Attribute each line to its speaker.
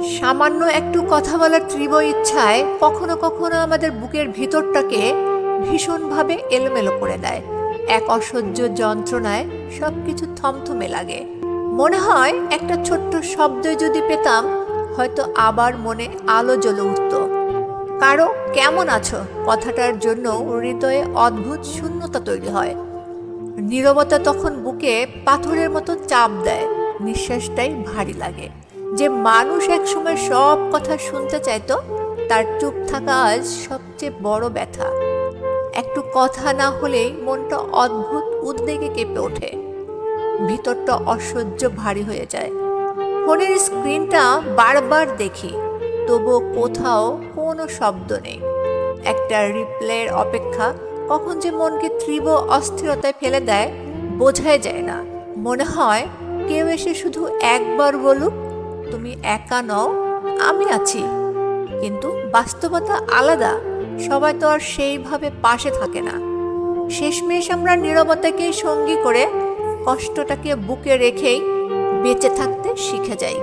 Speaker 1: সামান্য একটু কথা বলার তীব্র ইচ্ছায় কখনো কখনো আমাদের বুকের ভিতরটাকে ভীষণভাবে এলোমেলো করে দেয়। এক অসহ্য যন্ত্রণায় সবকিছু থমথমে লাগে। মনে হয় একটা ছোট্ট শব্দ যদি পেতাম, হয়তো আবার মনে আলো জ্বলে উঠত। কারো কেমন আছো কথাটার জন্য হৃদয়ে অদ্ভুত শূন্যতা তৈরি হয়। নীরবতা তখন বুকে পাথরের মতো চাপ দেয়, নিঃশ্বাসটাই ভারী লাগে। যে মানুষ একসময় সব কথা শুনতে চাইতো, তার চুপ থাকা আজ সবচেয়ে বড় ব্যথা। একটু কথা না হলেই মনটা অদ্ভুত উদ্বেগে কেঁপে ওঠে, ভিতরটা অসহ্য ভারী হয়ে যায়। ফোনের স্ক্রিনটা বারবার দেখি, তবুও কোথাও কোনো শব্দ নেই। একটা রিপ্লাইয়ের অপেক্ষা কখন যে মনকে তীব্র অস্থিরতায় ফেলে দেয় বোঝাই যায় না। মনে হয় কেউ এসে শুধু একবার বলুক, তুমি একা নও, আমি আছি। কিন্তু বাস্তবতা আলাদা, সবাই তো আর সেইভাবে পাশে থাকে না। শেষমেশ আমরা নীরবতাকে সঙ্গী করে কষ্টটাকে বুকে রেখেই বেঁচে থাকতে শিখে যাই।